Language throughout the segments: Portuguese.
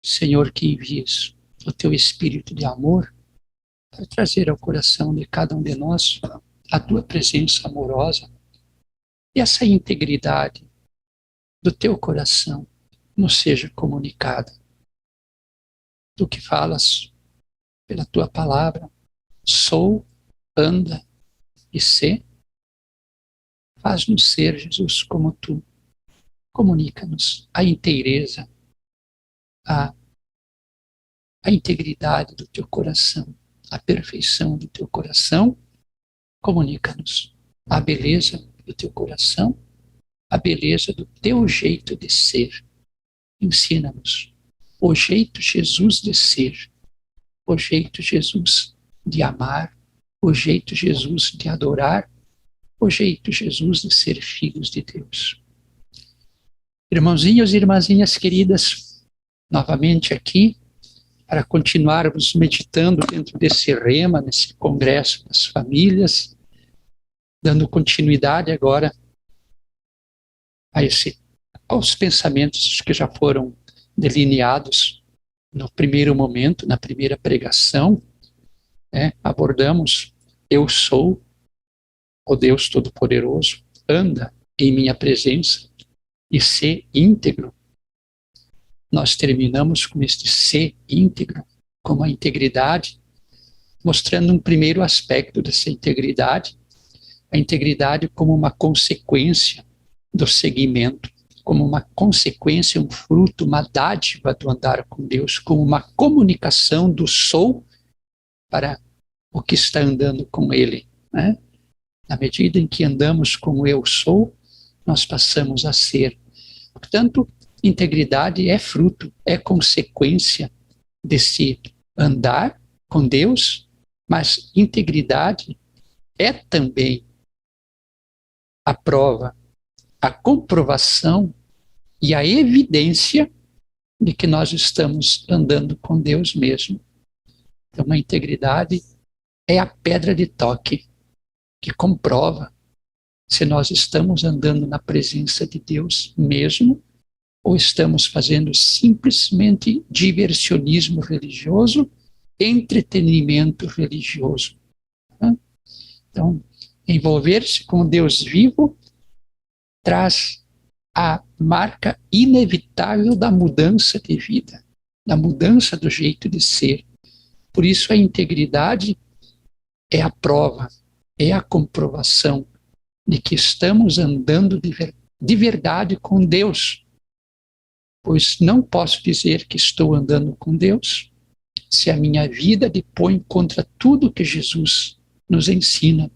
Senhor, que envies o teu Espírito de amor para trazer ao coração de cada um de nós a tua presença amorosa e essa integridade do teu coração nos seja comunicada. Tu que falas pela tua palavra, sou, anda e sê, faz-nos ser, Jesus, como tu. Comunica-nos a inteireza, a integridade do teu coração, a perfeição do teu coração. Comunica-nos a beleza do teu coração, a beleza do teu jeito de ser. Ensina-nos o jeito, Jesus, de ser, o jeito, Jesus, de amar, o jeito, Jesus, de adorar, o jeito, Jesus, de ser filhos de Deus. Irmãozinhos e irmãzinhas queridas, novamente aqui, para continuarmos meditando dentro desse rema, nesse congresso das famílias, dando continuidade agora aos pensamentos que já foram delineados no primeiro momento, na primeira pregação, abordamos: eu sou o Deus Todo-Poderoso, anda em minha presença e ser íntegro. Nós terminamos com este ser íntegro, com a integridade, mostrando um primeiro aspecto dessa integridade, a integridade como uma consequência do seguimento, como uma consequência, um fruto, uma dádiva do andar com Deus, como uma comunicação do sou para o que está andando com Ele, né? Na medida em que andamos com o eu sou, nós passamos a ser. Portanto, integridade é fruto, é consequência desse andar com Deus, mas integridade é também a prova, a comprovação e a evidência de que nós estamos andando com Deus mesmo. Então, a integridade é a pedra de toque que comprova se nós estamos andando na presença de Deus mesmo ou estamos fazendo simplesmente diversionismo religioso, entretenimento religioso. Então, envolver-se com Deus vivo traz a marca inevitável da mudança de vida, da mudança do jeito de ser. Por isso a integridade é a prova, é a comprovação de que estamos andando de verdade com Deus. Pois não posso dizer que estou andando com Deus se a minha vida depõe contra tudo que Jesus nos ensina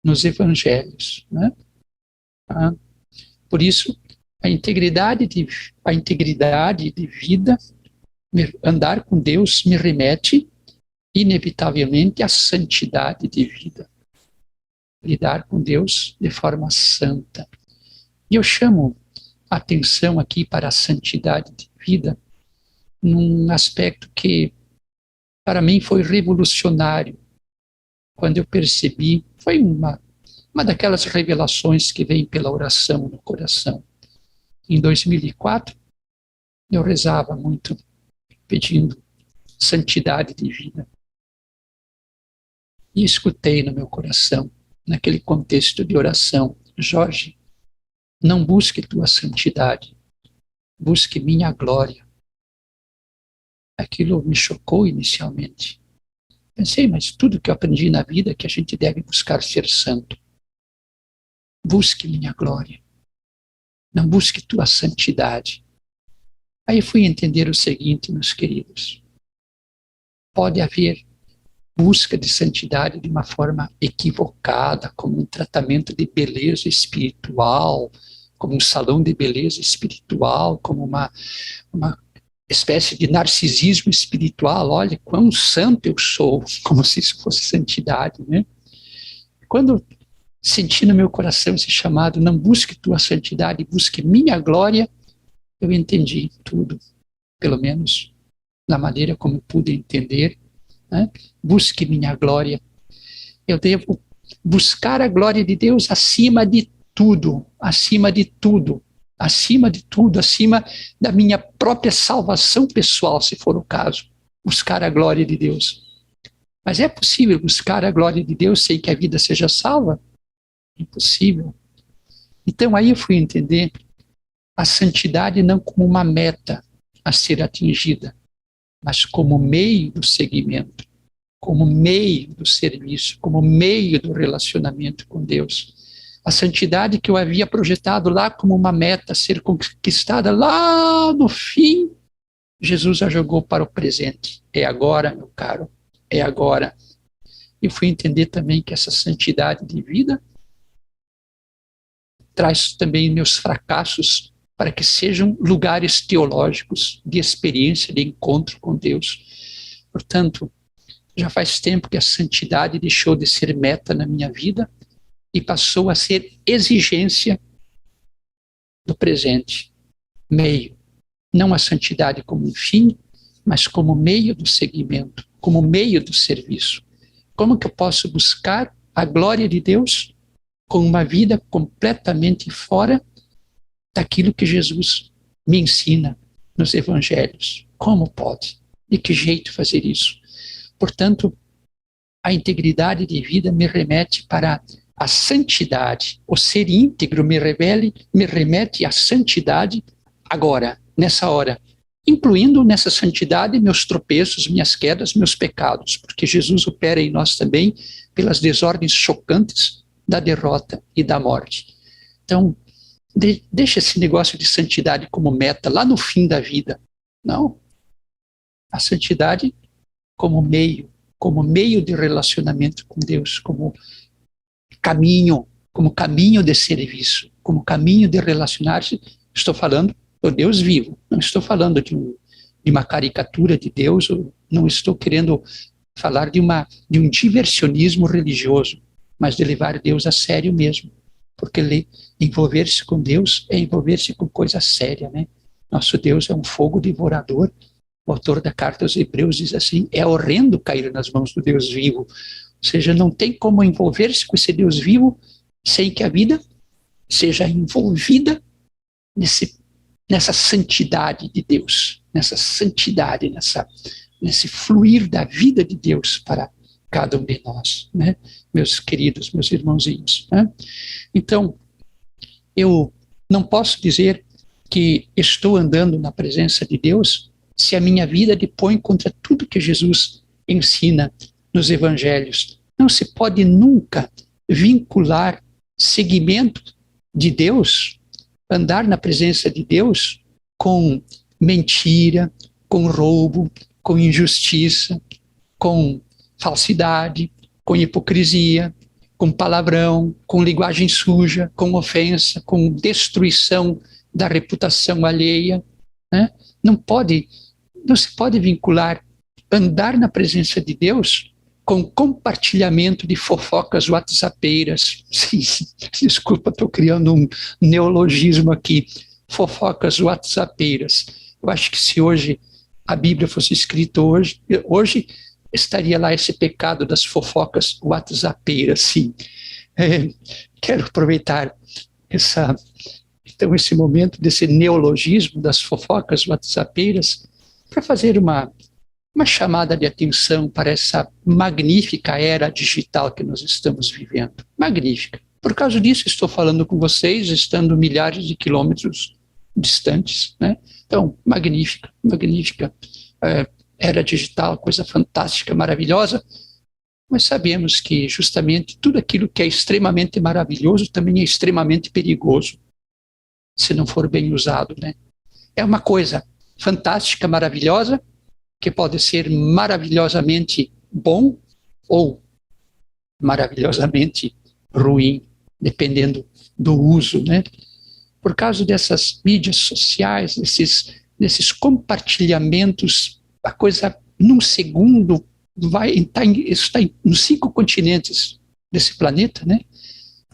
nos evangelhos, né? Por isso, a integridade de vida, andar com Deus, me remete inevitavelmente à santidade de vida. Lidar com Deus de forma santa. E eu chamo a atenção aqui para a santidade de vida num aspecto que, para mim, foi revolucionário. Quando eu percebi, foi uma daquelas revelações que vem pela oração no coração. Em 2004, eu rezava muito, pedindo santidade de vida. E escutei no meu coração, naquele contexto de oração: Jorge, não busque tua santidade, busque minha glória. Aquilo me chocou inicialmente. Pensei, mas tudo que eu aprendi na vida é que a gente deve buscar ser santo. Busque minha glória. Não busque tua santidade. Aí fui entender o seguinte, meus queridos. Pode haver busca de santidade de uma forma equivocada, como um tratamento de beleza espiritual, como um salão de beleza espiritual, como uma espécie de narcisismo espiritual. Olha, quão santo eu sou, como se isso fosse santidade, né? Quando senti no meu coração esse chamado, não busque tua santidade, busque minha glória, eu entendi tudo, pelo menos na maneira como eu pude entender, né? Busque minha glória. Eu devo buscar a glória de Deus acima de tudo, acima de tudo. acima de tudo, acima da minha própria salvação pessoal, se for o caso, buscar a glória de Deus. Mas é possível buscar a glória de Deus sem que a vida seja salva? Impossível. Então aí eu fui entender a santidade não como uma meta a ser atingida, mas como meio do seguimento, como meio do serviço, como meio do relacionamento com Deus. A santidade que eu havia projetado lá como uma meta a ser conquistada lá no fim, Jesus a jogou para o presente. É agora, meu caro, é agora. E fui entender também que essa santidade de vida traz também meus fracassos para que sejam lugares teológicos de experiência, de encontro com Deus. Portanto, já faz tempo que a santidade deixou de ser meta na minha vida e passou a ser exigência do presente, meio. Não a santidade como um fim, mas como meio do seguimento, como meio do serviço. Como que eu posso buscar a glória de Deus com uma vida completamente fora daquilo que Jesus me ensina nos evangelhos? Como pode? De que jeito fazer isso? Portanto, a integridade de vida me remete para a santidade. O ser íntegro me remete à santidade agora, nessa hora, incluindo nessa santidade meus tropeços, minhas quedas, meus pecados, porque Jesus opera em nós também pelas desordens chocantes da derrota e da morte. Então, deixa esse negócio de santidade como meta lá no fim da vida. Não. A santidade como meio de relacionamento com Deus, como caminho de serviço, como caminho de relacionar-se. Estou falando do Deus vivo, não estou falando de uma caricatura de Deus, não estou querendo falar de um diversionismo religioso, mas de levar Deus a sério mesmo, porque envolver-se com Deus é envolver-se com coisa séria, né? Nosso Deus é um fogo devorador. O autor da carta aos Hebreus diz assim: é horrendo cair nas mãos do Deus vivo. Ou seja, não tem como envolver-se com esse Deus vivo sem que a vida seja envolvida nessa santidade de Deus, nessa santidade, nesse fluir da vida de Deus para cada um de nós, né? Meus queridos, meus irmãozinhos, né? Então, eu não posso dizer que estou andando na presença de Deus se a minha vida depõe contra tudo que Jesus ensina nos evangelhos. Não se pode nunca vincular seguimento de Deus, andar na presença de Deus, com mentira, com roubo, com injustiça, com falsidade, com hipocrisia, com palavrão, com linguagem suja, com ofensa, com destruição da reputação alheia, né? Não se pode vincular andar na presença de Deus com compartilhamento de fofocas whatsappeiras. Sim, desculpa, estou criando um neologismo aqui. Fofocas whatsappeiras. Eu acho que se hoje a Bíblia fosse escrita hoje estaria lá esse pecado das fofocas whatsappeiras, sim. Quero aproveitar esse momento desse neologismo das fofocas whatsappeiras para fazer uma chamada de atenção para essa magnífica era digital que nós estamos vivendo. Magnífica. Por causa disso, estou falando com vocês, estando milhares de quilômetros distantes, né? Então, magnífica. Era digital, coisa fantástica, maravilhosa, mas sabemos que justamente tudo aquilo que é extremamente maravilhoso também é extremamente perigoso, se não for bem usado, né? É uma coisa fantástica, maravilhosa, que pode ser maravilhosamente bom ou maravilhosamente ruim, dependendo do uso, né? Por causa dessas mídias sociais, desses compartilhamentos, a coisa, num segundo, está nos 5 continentes desse planeta, né?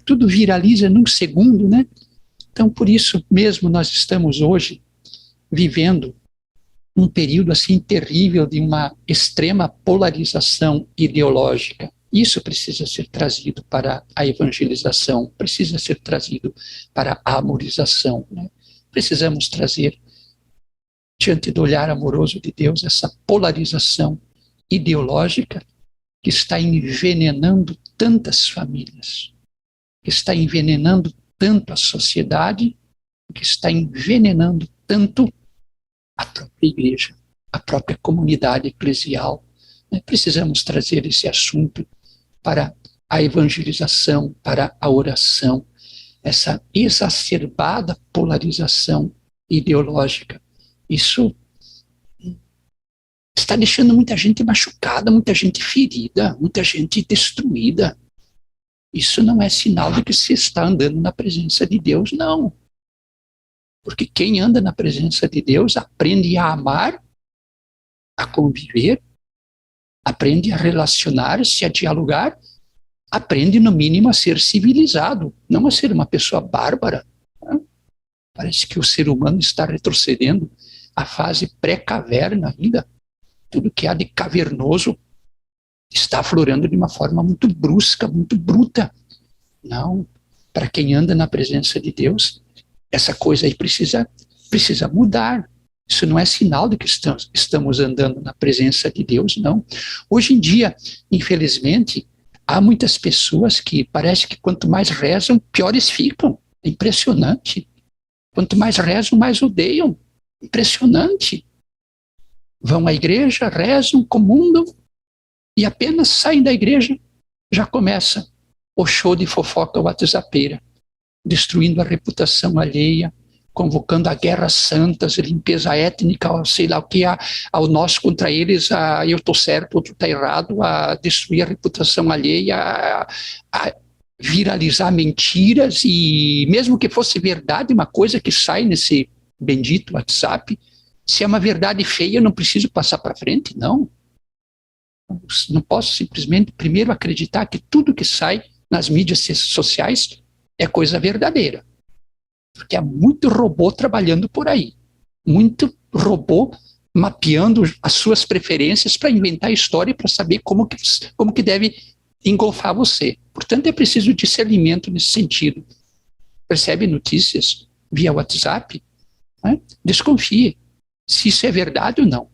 Tudo viraliza num segundo, né? Então, por isso mesmo, nós estamos hoje vivendo um período assim terrível de uma extrema polarização ideológica. Isso precisa ser trazido para a evangelização, precisa ser trazido para a amorização, né? precisamos trazer diante do olhar amoroso de Deus essa polarização ideológica que está envenenando tantas famílias, que está envenenando tanto a sociedade, que está envenenando tanto a própria igreja, a própria comunidade eclesial. Precisamos trazer esse assunto para a evangelização, para a oração, essa exacerbada polarização ideológica. Isso está deixando muita gente machucada, muita gente ferida, muita gente destruída. Isso não é sinal de que se está andando na presença de Deus, não. Porque quem anda na presença de Deus aprende a amar, a conviver, aprende a relacionar-se, a dialogar, aprende, no mínimo, a ser civilizado, não a ser uma pessoa bárbara. Parece que o ser humano está retrocedendo à fase pré-caverna ainda. Tudo que há de cavernoso está aflorando de uma forma muito brusca, muito bruta. Não, para quem anda na presença de Deus, essa coisa aí precisa mudar. Isso não é sinal de que estamos andando na presença de Deus, não. Hoje em dia, infelizmente, há muitas pessoas que parece que quanto mais rezam, piores ficam. É impressionante. Quanto mais rezam, mais odeiam. Impressionante. Vão à igreja, rezam, comungam, e apenas saem da igreja, já começa o show de fofoca whatsappeira, destruindo a reputação alheia, convocando a guerras santas, limpeza étnica, sei lá o que, ao nós contra eles, eu estou certo, outro está errado, a destruir a reputação alheia, a viralizar mentiras, e mesmo que fosse verdade uma coisa que sai nesse bendito WhatsApp, se é uma verdade feia, eu não preciso passar para frente, não. Não posso simplesmente primeiro acreditar que tudo que sai nas mídias sociais é coisa verdadeira. Porque há muito robô trabalhando por aí. Muito robô mapeando as suas preferências para inventar história para saber como que deve engolfar você. Portanto, é preciso discernimento nesse sentido. Percebe notícias via WhatsApp? Desconfie se isso é verdade ou não.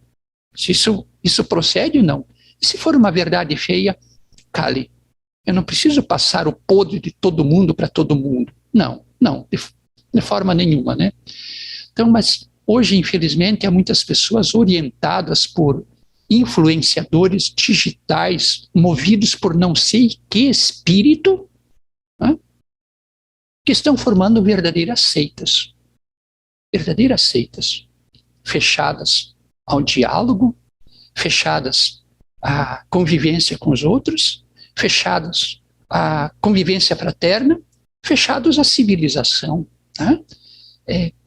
Se isso procede ou não. E se for uma verdade feia, cale. Eu não preciso passar o podre de todo mundo para todo mundo. Não, de forma nenhuma, né? Então, mas hoje, infelizmente, há muitas pessoas orientadas por influenciadores digitais, movidos por não sei que espírito, que estão formando verdadeiras seitas, fechadas ao diálogo, fechadas à convivência com os outros, fechadas à convivência fraterna, fechados à civilização.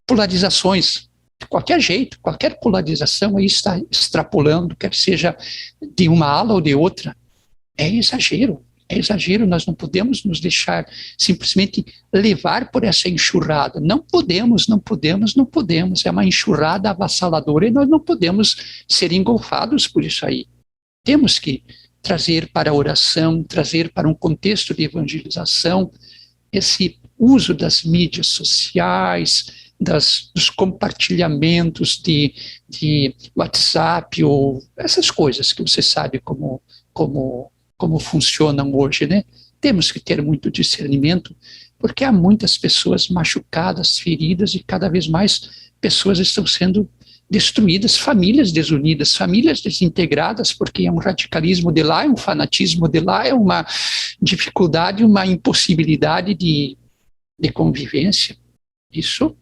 Polarizações de qualquer jeito, qualquer polarização aí está extrapolando, quer seja de uma ala ou de outra. É exagero, nós não podemos nos deixar simplesmente levar por essa enxurrada. Não podemos, é uma enxurrada avassaladora e nós não podemos ser engolfados por isso aí. Temos que trazer para a oração, trazer para um contexto de evangelização, esse uso das mídias sociais, dos compartilhamentos de WhatsApp, ou essas coisas que você sabe como funcionam hoje, né? Temos que ter muito discernimento, porque há muitas pessoas machucadas, feridas, e cada vez mais pessoas estão sendo destruídas, famílias desunidas, famílias desintegradas, porque é um radicalismo de lá, é um fanatismo de lá, é uma dificuldade, uma impossibilidade de convivência. Isso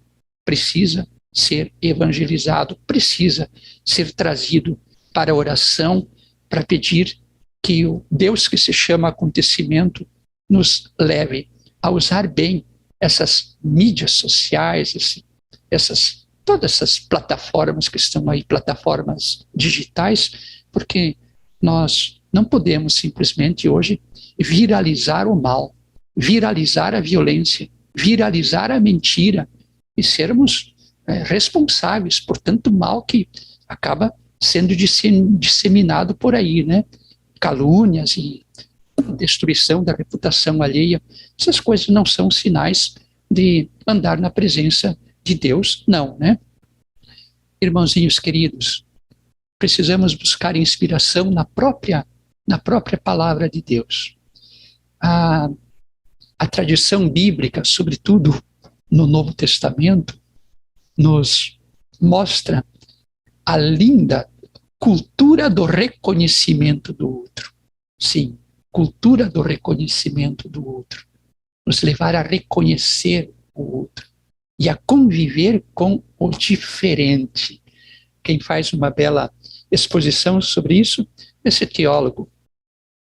precisa ser evangelizado, precisa ser trazido para a oração, para pedir que o Deus que se chama acontecimento nos leve a usar bem essas mídias sociais, todas essas plataformas que estão aí, plataformas digitais, porque nós não podemos simplesmente hoje viralizar o mal, viralizar a violência, viralizar a mentira e sermos responsáveis por tanto mal que acaba sendo disseminado por aí, né? Calúnias e destruição da reputação alheia. Essas coisas não são sinais de andar na presença de Deus, não, né? Irmãozinhos queridos, precisamos buscar inspiração na própria palavra de Deus. A tradição bíblica, sobretudo no Novo Testamento, nos mostra a linda cultura do reconhecimento do outro. Sim, cultura do reconhecimento do outro. Nos levar a reconhecer o outro e a conviver com o diferente. Quem faz uma bela exposição sobre isso, esse teólogo,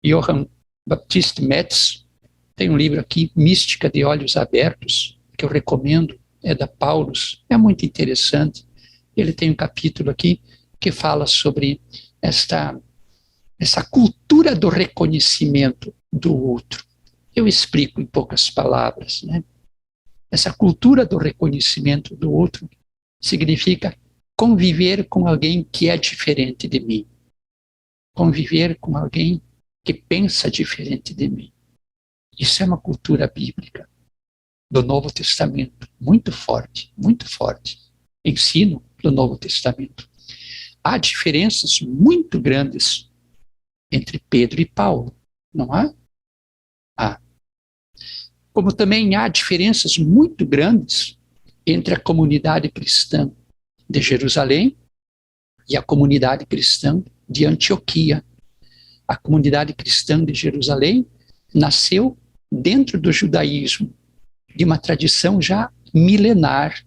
Johann Baptist Metz, tem um livro aqui, Mística de Olhos Abertos, que eu recomendo, é da Paulus, é muito interessante. Ele tem um capítulo aqui que fala sobre essa cultura do reconhecimento do outro. Eu explico em poucas palavras, né? Essa cultura do reconhecimento do outro significa conviver com alguém que é diferente de mim. Conviver com alguém que pensa diferente de mim. Isso é uma cultura bíblica do Novo Testamento, muito forte, muito forte. Ensino do Novo Testamento. Há diferenças muito grandes entre Pedro e Paulo, não há? Há. Como também há diferenças muito grandes entre a comunidade cristã de Jerusalém e a comunidade cristã de Antioquia. A comunidade cristã de Jerusalém nasceu dentro do judaísmo, de uma tradição já milenar,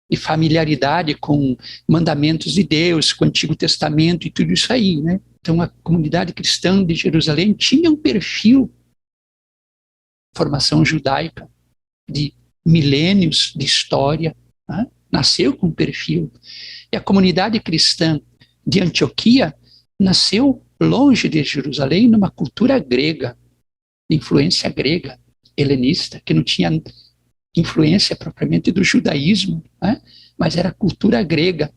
de familiaridade com mandamentos de Deus, com o Antigo Testamento e tudo isso aí, né? Então a comunidade cristã de Jerusalém tinha um perfil, formação judaica, de milênios de história, né? Nasceu com um perfil. E a comunidade cristã de Antioquia nasceu longe de Jerusalém, numa cultura grega, de influência grega, helenista, que não tinha influência propriamente do judaísmo, né? Mas era cultura grega.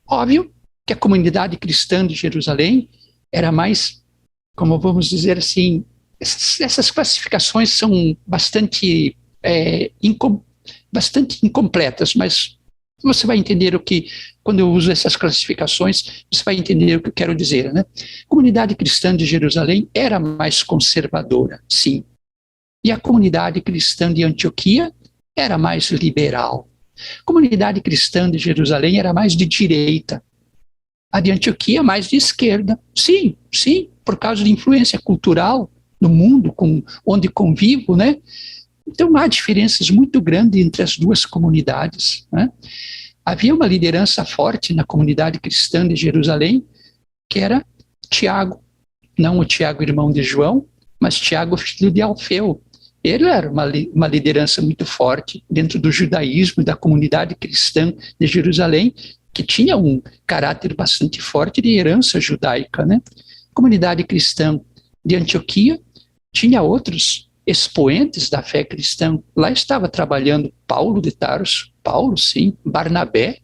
Óbvio que a comunidade cristã de Jerusalém era mais, como vamos dizer assim, essas classificações são bastante incompletas, mas você vai entender o que, quando eu uso essas classificações, você vai entender o que eu quero dizer, né? A comunidade cristã de Jerusalém era mais conservadora, sim. E a comunidade cristã de Antioquia era mais liberal. A comunidade cristã de Jerusalém era mais de direita. A de Antioquia mais de esquerda. Sim, por causa de influência cultural no mundo onde convivo, né? Então há diferenças muito grandes entre as duas comunidades, né? Havia uma liderança forte na comunidade cristã de Jerusalém, que era Tiago, não o Tiago, irmão de João, mas Tiago, filho de Alfeu. Ele era uma liderança muito forte dentro do judaísmo e da comunidade cristã de Jerusalém, que tinha um caráter bastante forte de herança judaica, né? A comunidade cristã de Antioquia tinha outros expoentes da fé cristã. Lá estava trabalhando Paulo de Tarso, Paulo, sim, Barnabé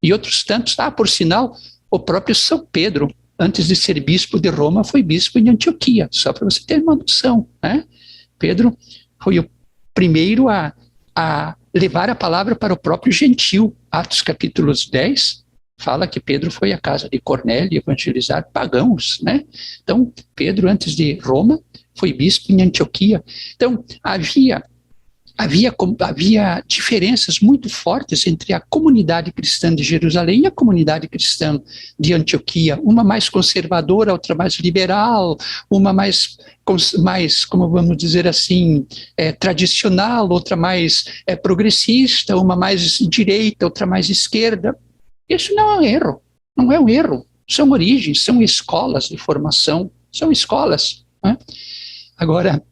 e outros tantos. Por sinal, o próprio São Pedro, antes de ser bispo de Roma, foi bispo de Antioquia, só para você ter uma noção, né? Pedro foi o primeiro a levar a palavra para o próprio gentil. Atos capítulo 10 fala que Pedro foi à casa de Cornélio evangelizar pagãos, né? Então, Pedro, antes de Roma, foi bispo em Antioquia. Então, havia diferenças muito fortes entre a comunidade cristã de Jerusalém e a comunidade cristã de Antioquia, uma mais conservadora, outra mais liberal, uma mais como vamos dizer assim, tradicional, outra mais progressista, uma mais direita, outra mais esquerda. Isso não é um erro, não é um erro, são origens, são escolas de formação, são escolas, né? Agora,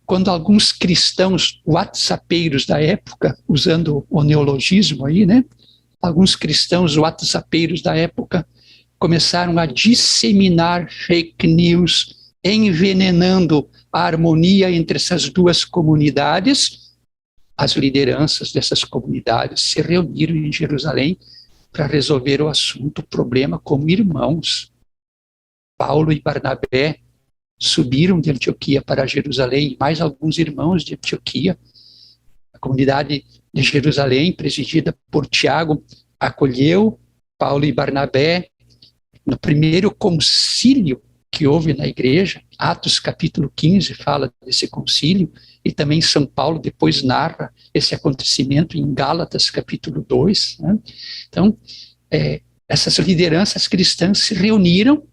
quando alguns cristãos whatsappeiros da época, usando o neologismo aí, né? Alguns cristãos whatsappeiros da época começaram a disseminar fake news, envenenando a harmonia entre essas duas comunidades. As lideranças dessas comunidades se reuniram em Jerusalém para resolver o assunto, o problema, como irmãos. Paulo e Barnabé subiram de Antioquia para Jerusalém, mais alguns irmãos de Antioquia. A comunidade de Jerusalém, presidida por Tiago, acolheu Paulo e Barnabé no primeiro concílio que houve na igreja. Atos capítulo 15 fala desse concílio, e também São Paulo depois narra esse acontecimento em Gálatas capítulo 2. Né? Então, essas lideranças cristãs se reuniram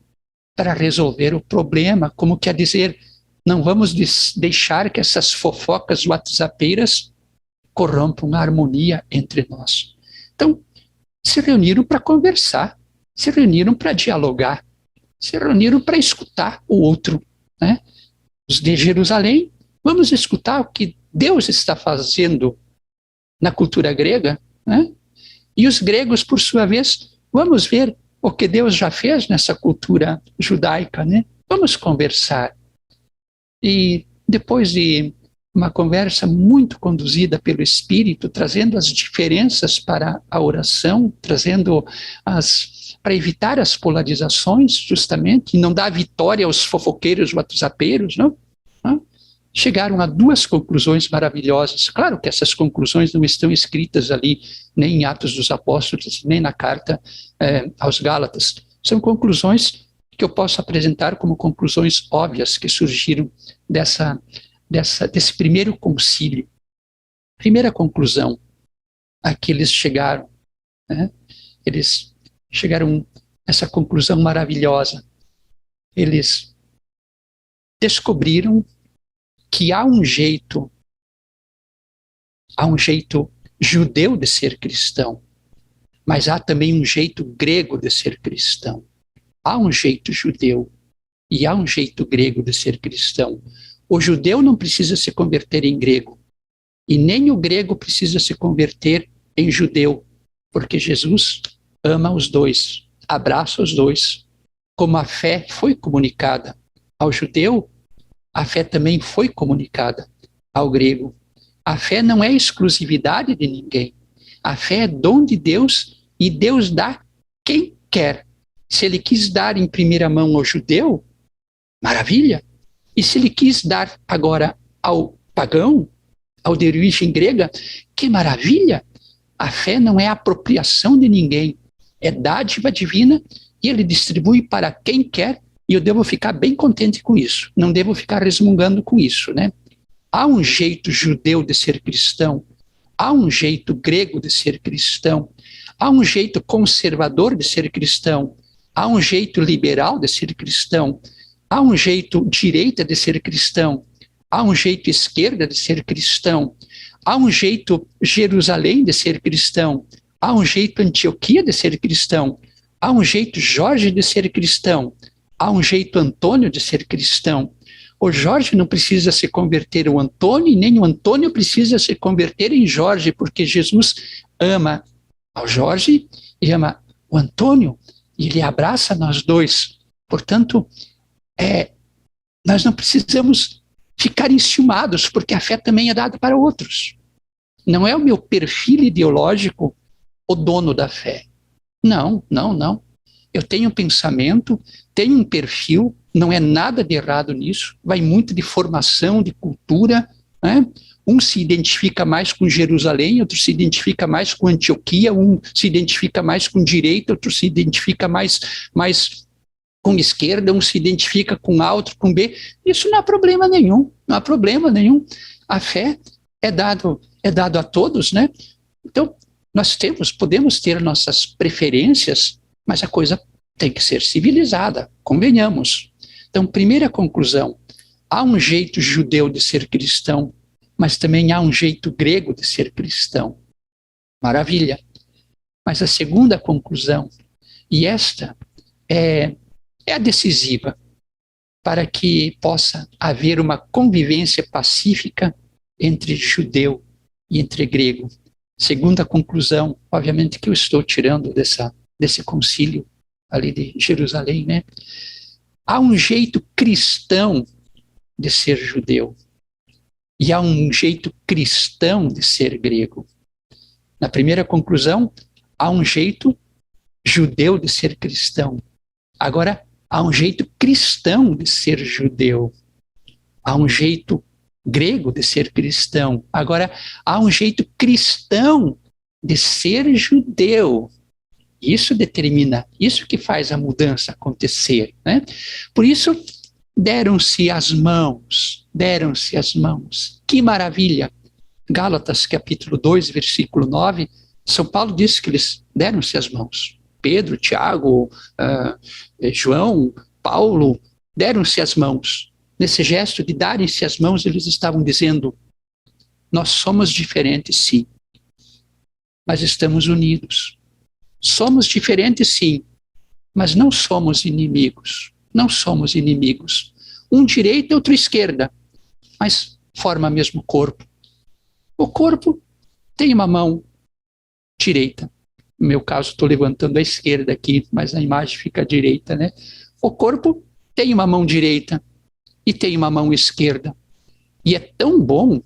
para resolver o problema, como quer dizer, não vamos deixar que essas fofocas whatsappeiras corrompam a harmonia entre nós. Então, se reuniram para conversar, se reuniram para dialogar, se reuniram para escutar o outro. Né? Os de Jerusalém, vamos escutar o que Deus está fazendo na cultura grega, né? E os gregos, por sua vez, vamos ver o que Deus já fez nessa cultura judaica, né? Vamos conversar. E depois de uma conversa muito conduzida pelo Espírito, trazendo as diferenças para a oração, trazendo para evitar as polarizações, justamente, e não dar vitória aos fofoqueiros whatsappeiros, não? Chegaram a duas conclusões maravilhosas. Claro que essas conclusões não estão escritas ali, nem em Atos dos Apóstolos, nem na carta aos Gálatas. São conclusões que eu posso apresentar como conclusões óbvias que surgiram desse primeiro concílio. Primeira conclusão a que eles chegaram, né? Eles chegaram a essa conclusão maravilhosa. Eles descobriram que há um jeito judeu de ser cristão, mas há também um jeito grego de ser cristão. Há um jeito judeu e há um jeito grego de ser cristão. O judeu não precisa se converter em grego, e nem o grego precisa se converter em judeu, porque Jesus ama os dois, abraça os dois. Como a fé foi comunicada ao judeu, a fé também foi comunicada ao grego. A fé não é exclusividade de ninguém. A fé é dom de Deus, e Deus dá quem quer. Se ele quis dar em primeira mão ao judeu, maravilha. E se ele quis dar agora ao pagão, ao de origem grega, que maravilha. A fé não é apropriação de ninguém, é dádiva divina, e ele distribui para quem quer. E eu devo ficar bem contente com isso. Não devo ficar resmungando com isso, né? Há um jeito judeu de ser cristão. Há um jeito grego de ser cristão. Há um jeito conservador de ser cristão. Há um jeito liberal de ser cristão. Há um jeito direita de ser cristão. Há um jeito esquerda de ser cristão. Há um jeito Jerusalém de ser cristão. Há um jeito Antioquia de ser cristão. Há um jeito Jorge de ser cristão. Há um jeito Antônio de ser cristão. O Jorge não precisa se converter ao Antônio, e nem o Antônio precisa se converter em Jorge, porque Jesus ama ao Jorge e ama o Antônio, e ele abraça nós dois. Portanto, nós não precisamos ficar enciumados, porque a fé também é dada para outros. Não é o meu perfil ideológico o dono da fé. Não, não, não. Eu tenho um pensamento, tenho um perfil, não é nada de errado nisso, vai muito de formação, de cultura, né? Um se identifica mais com Jerusalém, outro se identifica mais com Antioquia, um se identifica mais com direita, outro se identifica mais com esquerda, um se identifica com A, outro com B. Isso não há problema nenhum, não há problema nenhum. A fé é dado a todos, né? Então, nós podemos ter nossas preferências, mas a coisa tem que ser civilizada, convenhamos. Então, primeira conclusão, há um jeito judeu de ser cristão, mas também há um jeito grego de ser cristão. Maravilha. Mas a segunda conclusão, e esta é a decisiva, para que possa haver uma convivência pacífica entre judeu e entre grego. Segunda conclusão, obviamente, que eu estou tirando desse concílio ali de Jerusalém, né? Há um jeito cristão de ser judeu e há um jeito cristão de ser grego. Na primeira conclusão, há um jeito judeu de ser cristão. Agora, há um jeito cristão de ser judeu. Há um jeito grego de ser cristão. Agora, há um jeito cristão de ser judeu. Isso determina, isso que faz a mudança acontecer, né? Por isso, deram-se as mãos, deram-se as mãos. Que maravilha! Gálatas, capítulo 2, versículo 9, São Paulo diz que eles deram-se as mãos. Pedro, Tiago, João, Paulo, deram-se as mãos. Nesse gesto de darem-se as mãos, eles estavam dizendo: nós somos diferentes, sim, mas estamos unidos. Somos diferentes, sim, mas não somos inimigos. Não somos inimigos. Um direita, outro esquerda, mas forma o mesmo corpo. O corpo tem uma mão direita. No meu caso, estou levantando a esquerda aqui, mas a imagem fica à direita, né? O corpo tem uma mão direita e tem uma mão esquerda. E é tão bom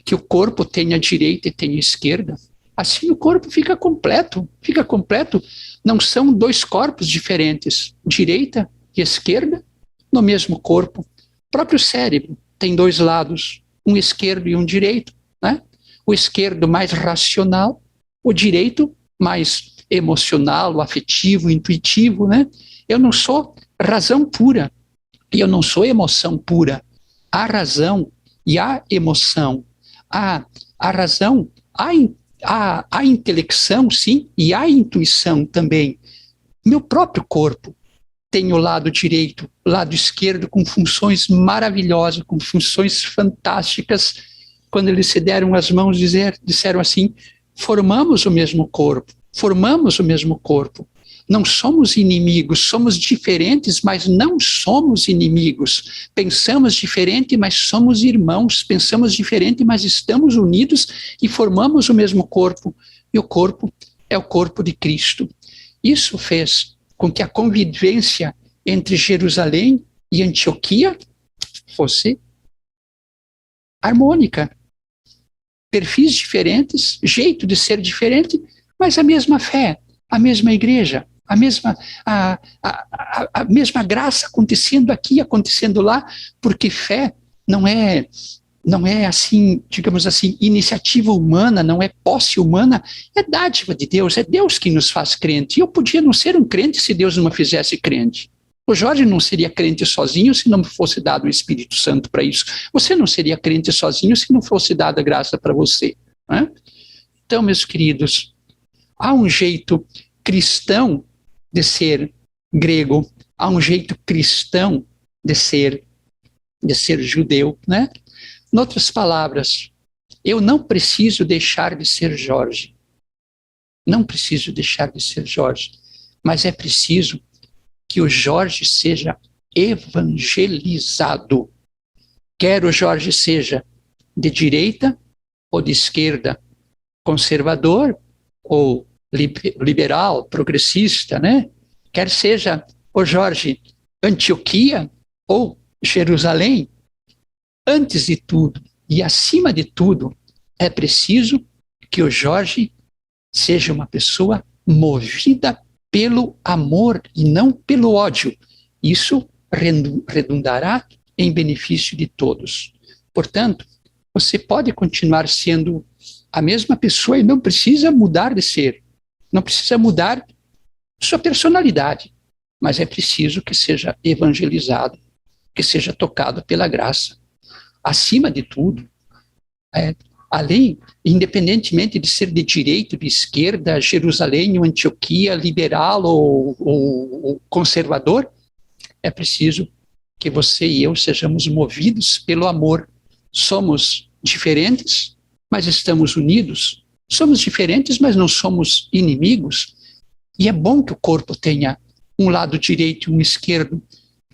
que o corpo tenha direita e tenha esquerda. Assim o corpo fica completo, fica completo. Não são dois corpos diferentes, direita e esquerda, no mesmo corpo. O próprio cérebro tem dois lados, um esquerdo e um direito, né? O esquerdo mais racional, o direito mais emocional, afetivo, intuitivo, né? Eu não sou razão pura e eu não sou emoção pura. Há razão e há emoção. Há razão, há intelecção, sim, e há intuição também. Meu próprio corpo tem o lado direito, o lado esquerdo, com funções maravilhosas, com funções fantásticas. Quando eles se deram as mãos, disseram assim: formamos o mesmo corpo, formamos o mesmo corpo. Não somos inimigos, somos diferentes, mas não somos inimigos. Pensamos diferente, mas somos irmãos. Pensamos diferente, mas estamos unidos e formamos o mesmo corpo. E o corpo é o corpo de Cristo. Isso fez com que a convivência entre Jerusalém e Antioquia fosse harmônica. Perfis diferentes, jeito de ser diferente, mas a mesma fé, a mesma igreja, a mesma graça acontecendo aqui, acontecendo lá, porque fé não é assim, digamos assim, iniciativa humana, não é posse humana, é dádiva de Deus, é Deus que nos faz crente. E eu podia não ser um crente se Deus não me fizesse crente. O Jorge não seria crente sozinho se não fosse dado o Espírito Santo para isso. Você não seria crente sozinho se não fosse dada a graça para você, né? Então, meus queridos, há um jeito cristão de ser grego, há um jeito cristão de ser judeu, né? Em outras palavras, eu não preciso deixar de ser Jorge. Não preciso deixar de ser Jorge, mas é preciso que o Jorge seja evangelizado. Quer o Jorge seja de direita ou de esquerda, conservador ou liberal, progressista, né? Quer seja o Jorge Antioquia ou Jerusalém, antes de tudo e acima de tudo, é preciso que o Jorge seja uma pessoa movida pelo amor e não pelo ódio. Isso redundará em benefício de todos. Portanto, você pode continuar sendo a mesma pessoa e não precisa mudar de ser. Não precisa mudar sua personalidade, mas é preciso que seja evangelizado, que seja tocado pela graça. Acima de tudo, além, independentemente de ser de direita, de esquerda, Jerusalém, Antioquia, liberal ou conservador, é preciso que você e eu sejamos movidos pelo amor. Somos diferentes, mas estamos unidos. Somos diferentes, mas não somos inimigos. E é bom que o corpo tenha um lado direito e um esquerdo.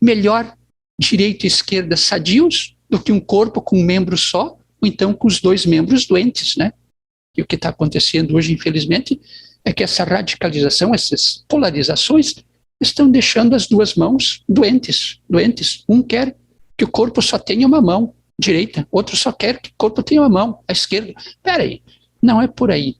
Melhor direita e esquerda sadios do que um corpo com um membro só, ou então com os dois membros doentes, né? E o que está acontecendo hoje, infelizmente, é que essa radicalização, essas polarizações, estão deixando as duas mãos doentes. Um quer que o corpo só tenha uma mão direita, outro só quer que o corpo tenha uma mão, a esquerda. Espera aí, não é por aí.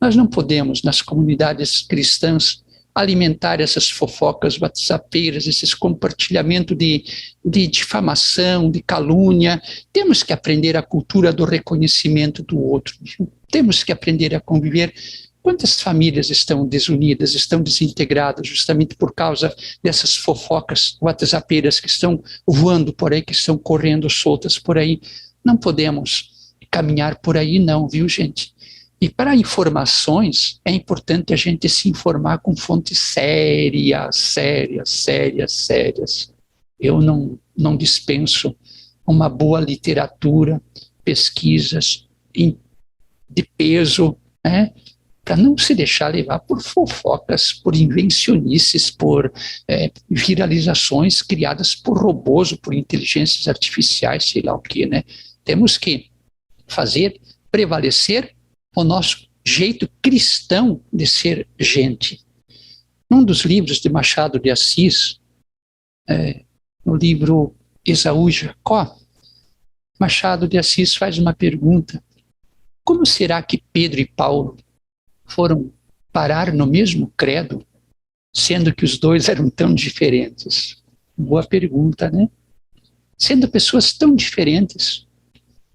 Nós não podemos, nas comunidades cristãs, alimentar essas fofocas whatsappeiras, esses compartilhamentos de difamação, de calúnia. Temos que aprender a cultura do reconhecimento do outro. Temos que aprender a conviver. Quantas famílias estão desunidas, estão desintegradas, justamente por causa dessas fofocas whatsappeiras que estão voando por aí, que estão correndo soltas por aí? Não podemos caminhar por aí não, viu, gente? E para informações, é importante a gente se informar com fontes sérias. Eu não dispenso uma boa literatura, pesquisas de peso, né? Para não se deixar levar por fofocas, por invencionices, por viralizações criadas por robôs, por inteligências artificiais, sei lá o que, né? Temos que fazer prevalecer o nosso jeito cristão de ser gente. Num dos livros de Machado de Assis, no livro Esaú e Jacó, Machado de Assis faz uma pergunta: como será que Pedro e Paulo foram parar no mesmo credo, sendo que os dois eram tão diferentes? Boa pergunta, né? Sendo pessoas tão diferentes,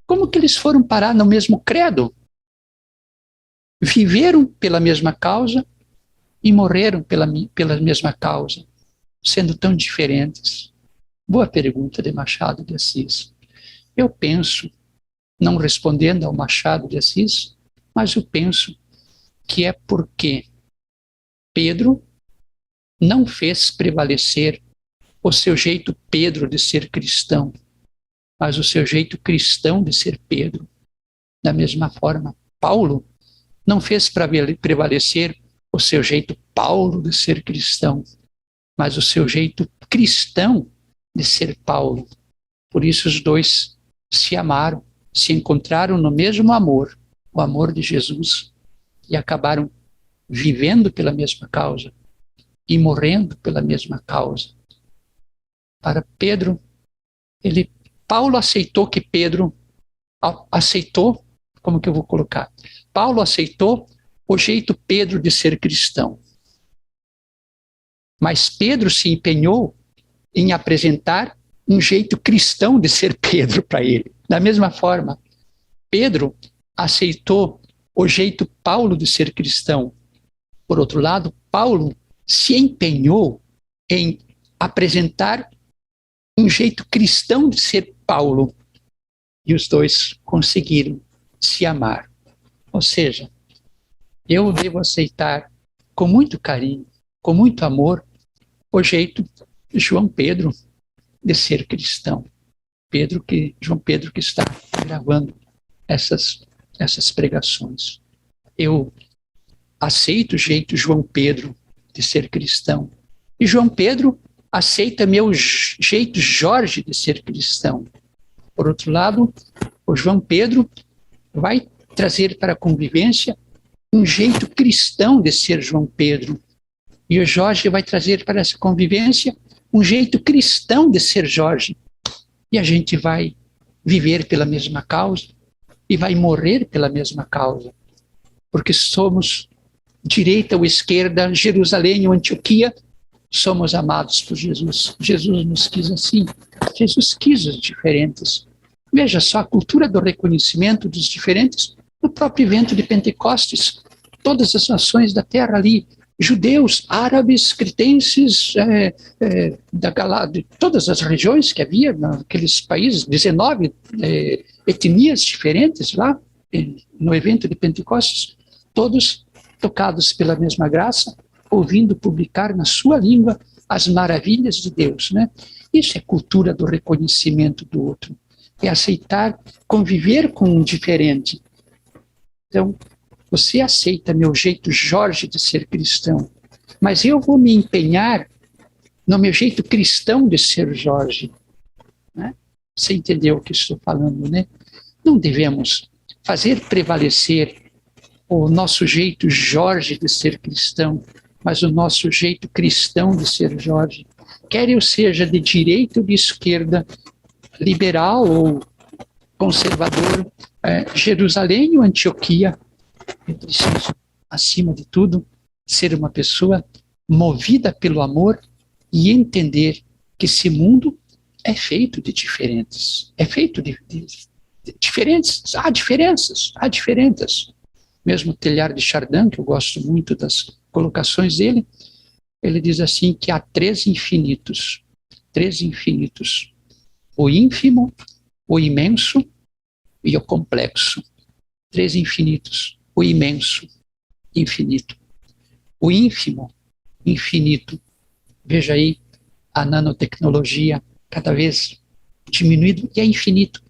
como que eles foram parar no mesmo credo? Viveram pela mesma causa e morreram pela mesma causa, sendo tão diferentes. Boa pergunta de Machado de Assis. Eu penso, não respondendo ao Machado de Assis, mas eu penso que é porque Pedro não fez prevalecer o seu jeito Pedro de ser cristão, mas o seu jeito cristão de ser Pedro. Da mesma forma, Paulo não fez prevalecer o seu jeito Paulo de ser cristão, mas o seu jeito cristão de ser Paulo. Por isso os dois se amaram, se encontraram no mesmo amor, o amor de Jesus, e acabaram vivendo pela mesma causa e morrendo pela mesma causa. Para Pedro, Paulo aceitou que Pedro aceitou, como que eu vou colocar? Paulo aceitou o jeito Pedro de ser cristão. Mas Pedro se empenhou em apresentar um jeito cristão de ser Pedro para ele. Da mesma forma, Pedro aceitou o jeito Paulo de ser cristão. Por outro lado, Paulo se empenhou em apresentar um jeito cristão de ser Paulo. E os dois conseguiram se amar. Ou seja, eu devo aceitar com muito carinho, com muito amor, o jeito de João Pedro de ser cristão. João Pedro que está gravando essas pregações. Eu aceito o jeito João Pedro de ser cristão. E João Pedro aceita meu jeito Jorge de ser cristão. Por outro lado, o João Pedro vai trazer para a convivência um jeito cristão de ser João Pedro. E o Jorge vai trazer para essa convivência um jeito cristão de ser Jorge. E a gente vai viver pela mesma causa e vai morrer pela mesma causa. Porque somos direita ou esquerda, Jerusalém ou Antioquia, somos amados por Jesus. Jesus nos quis assim. Jesus quis os diferentes. Veja só a cultura do reconhecimento dos diferentes no próprio evento de Pentecostes. Todas as nações da terra ali, judeus, árabes, cretenses, de todas as regiões que havia naqueles países, 19 etnias diferentes lá, no evento de Pentecostes, todos tocados pela mesma graça, ouvindo publicar na sua língua as maravilhas de Deus, né? Isso é cultura do reconhecimento do outro. É aceitar, conviver com um diferente. Então, você aceita meu jeito Jorge de ser cristão, mas eu vou me empenhar no meu jeito cristão de ser Jorge. Né? Você entendeu o que estou falando, né? Não devemos fazer prevalecer o nosso jeito Jorge de ser cristão, mas o nosso jeito cristão de ser Jorge. Quer eu seja de direita ou de esquerda, liberal ou conservador, Jerusalém ou Antioquia, eu preciso, acima de tudo, ser uma pessoa movida pelo amor e entender que esse mundo é feito de diferentes, é feito de diferentes, há diferenças. Mesmo Teilhard de Chardin, que eu gosto muito das colocações dele, ele diz assim que há três infinitos, o ínfimo, o imenso e o complexo. Três infinitos, o imenso, infinito. O ínfimo, infinito. Veja aí a nanotecnologia cada vez diminuindo e é infinito.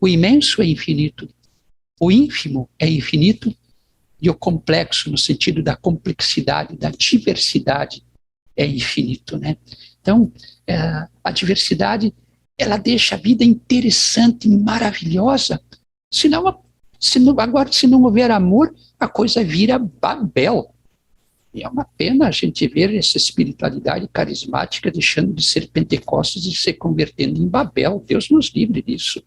O imenso é infinito, o ínfimo é infinito e o complexo, no sentido da complexidade, da diversidade, é infinito, né? Então, a diversidade, ela deixa a vida interessante, maravilhosa. Agora, se não houver amor, a coisa vira Babel. E é uma pena a gente ver essa espiritualidade carismática deixando de ser Pentecostes e se convertendo em Babel. Deus nos livre disso.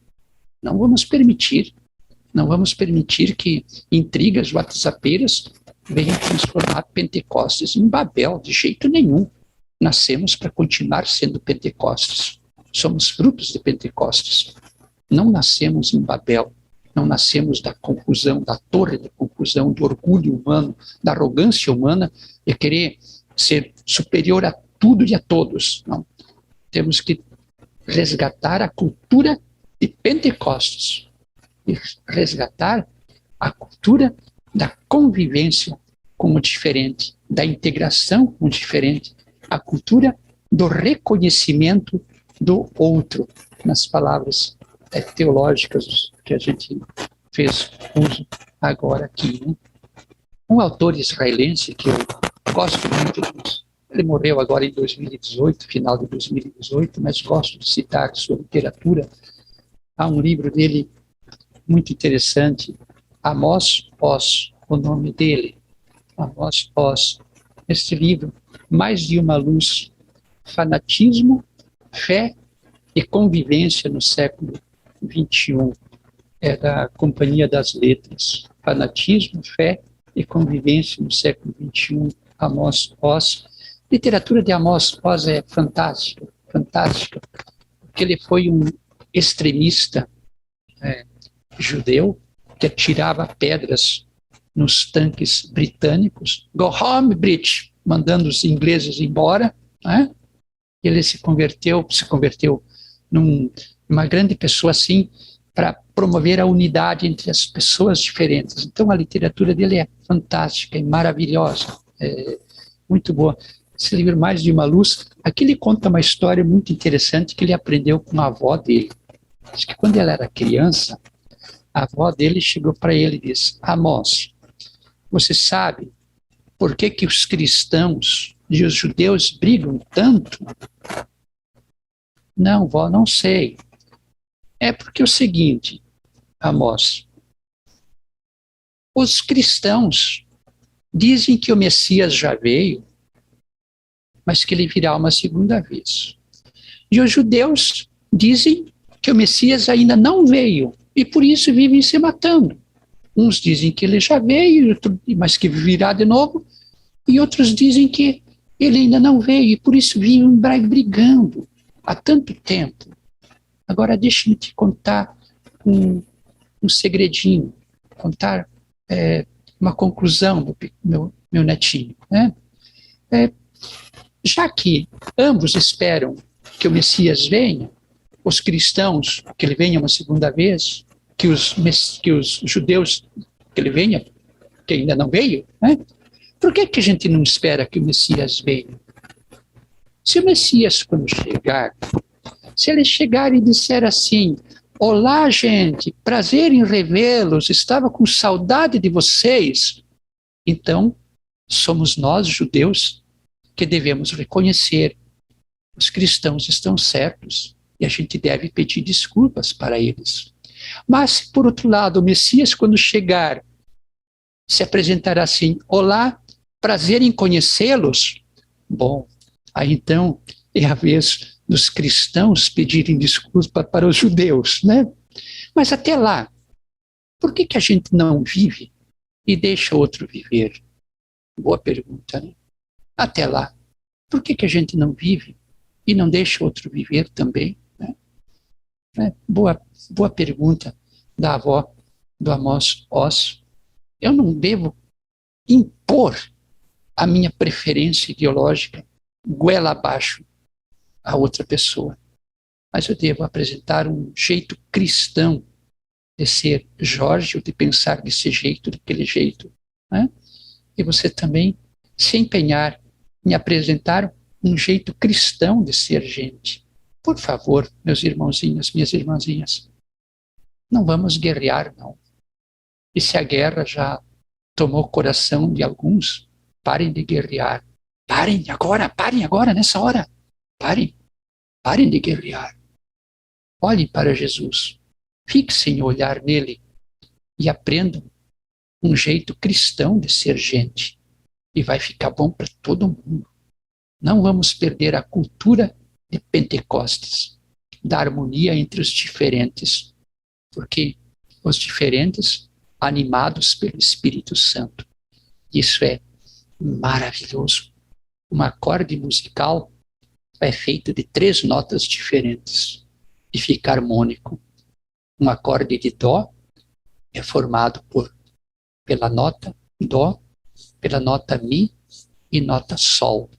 Não vamos permitir que intrigas whatsappeiras venham transformar Pentecostes em Babel, de jeito nenhum. Nascemos para continuar sendo Pentecostes. Somos frutos de Pentecostes. Não nascemos em Babel. Não nascemos da confusão, da torre de confusão, do orgulho humano, da arrogância humana e querer ser superior a tudo e a todos. Não. Temos que resgatar a cultura de Pentecostes e resgatar a cultura da convivência com o diferente, da integração com o diferente, a cultura do reconhecimento do outro, nas palavras teológicas que a gente fez uso agora aqui. Né? Um autor israelense que eu gosto muito, ele morreu agora em 2018, final de 2018, mas gosto de citar sua literatura. Há um livro dele muito interessante, Amos Oz, o nome dele, Amos Oz. Este livro, Mais de uma Luz, Fanatismo, Fé e Convivência no século XXI, é da Companhia das Letras. Fanatismo, Fé e Convivência no século XXI, Amos Oz. A literatura de Amos Oz é fantástica, porque ele foi um extremista judeu que atirava pedras nos tanques britânicos. Go home, Brit, mandando os ingleses embora. Né? Ele se converteu numa grande pessoa assim, para promover a unidade entre as pessoas diferentes. Então, a literatura dele é fantástica e maravilhosa, muito boa. Esse livro, Mais de uma Luz, aqui ele conta uma história muito interessante que ele aprendeu com a avó dele. Diz que quando ele era criança, a avó dele chegou para ele e disse: Amos, você sabe por que os cristãos e os judeus brigam tanto? Não, vó, não sei. É porque é o seguinte, Amós, os cristãos dizem que o Messias já veio, mas que ele virá uma segunda vez. E os judeus dizem que o Messias ainda não veio, e por isso vivem se matando. Uns dizem que ele já veio, mas que virá de novo, e outros dizem que ele ainda não veio, e por isso vivem brigando há tanto tempo. Agora deixe-me te contar um segredinho, contar uma conclusão do meu netinho. Né? Já que ambos esperam que o Messias venha, os cristãos que ele venha uma segunda vez, que os judeus que ele venha, que ainda não veio, né? Por que a gente não espera que o Messias venha? Se o Messias, quando chegar, se ele chegar e disser assim: olá, gente, prazer em revê-los, estava com saudade de vocês, então somos nós, judeus, que devemos reconhecer: os cristãos estão certos e a gente deve pedir desculpas para eles. Mas, se por outro lado, o Messias, quando chegar, se apresentará assim: olá, prazer em conhecê-los, bom, aí então é a vez dos cristãos pedirem desculpa para os judeus, né? Mas até lá, por que a gente não vive e deixa outro viver? Boa pergunta, né? Até lá, por que a gente não vive e não deixa outro viver também? Boa pergunta da avó do Amos Oz. Eu não devo impor a minha preferência ideológica goela abaixo a outra pessoa, mas eu devo apresentar um jeito cristão de ser Jorge, ou de pensar desse jeito, daquele jeito, né? E você também se empenhar em apresentar um jeito cristão de ser gente. Por favor, meus irmãozinhos, minhas irmãzinhas, não vamos guerrear, não. E se a guerra já tomou o coração de alguns, parem de guerrear. Parem agora, nessa hora. Parem de guerrear. Olhem para Jesus. Fixem o olhar nele e aprendam um jeito cristão de ser gente. E vai ficar bom para todo mundo. Não vamos perder a cultura de Pentecostes, da harmonia entre os diferentes, porque os diferentes, animados pelo Espírito Santo. Isso é maravilhoso. Um acorde musical é feito de 3 notas diferentes e fica harmônico. Um acorde de Dó é formado pela nota Dó, pela nota Mi e nota Sol.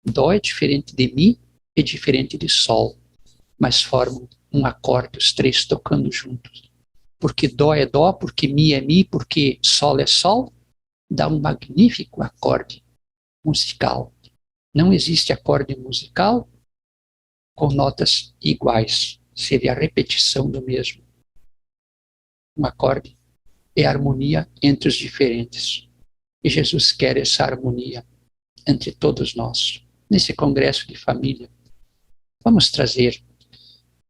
Dó é diferente de Mi e diferente de Sol, mas formam um acorde, os 3 tocando juntos. Porque Dó é Dó, porque Mi é Mi, porque Sol é Sol, dá um magnífico acorde musical. Não existe acorde musical com notas iguais, seria a repetição do mesmo. Um acorde é a harmonia entre os diferentes. E Jesus quer essa harmonia entre todos nós. Nesse congresso de família, vamos trazer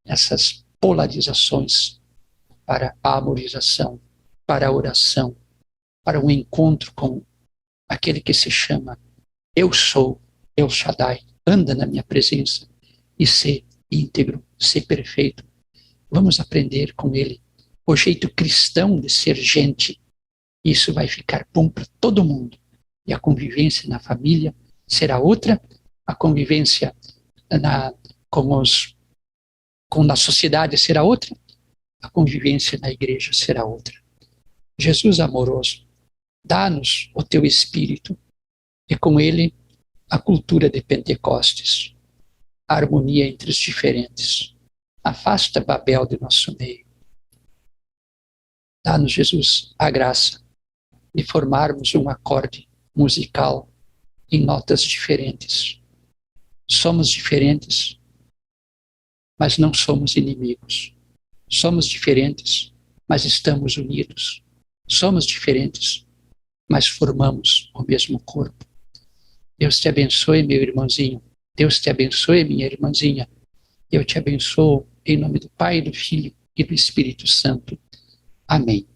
essas polarizações para a amorização, para a oração, para um encontro com aquele que se chama Eu Sou, El Shaddai. Anda na minha presença e ser íntegro, ser perfeito. Vamos aprender com ele o jeito cristão de ser gente. Isso vai ficar bom para todo mundo. E a convivência na família será outra, a convivência com a sociedade será outra, a convivência na igreja será outra. Jesus amoroso, dá-nos o teu Espírito e com ele a cultura de Pentecostes, a harmonia entre os diferentes. Afasta Babel de nosso meio. Dá-nos, Jesus, a graça de formarmos um acorde musical em notas diferentes. Somos diferentes, mas não somos inimigos. Somos diferentes, mas estamos unidos. Somos diferentes, mas formamos o mesmo corpo. Deus te abençoe, meu irmãozinho. Deus te abençoe, minha irmãzinha. Eu te abençoo em nome do Pai, do Filho e do Espírito Santo. Amém.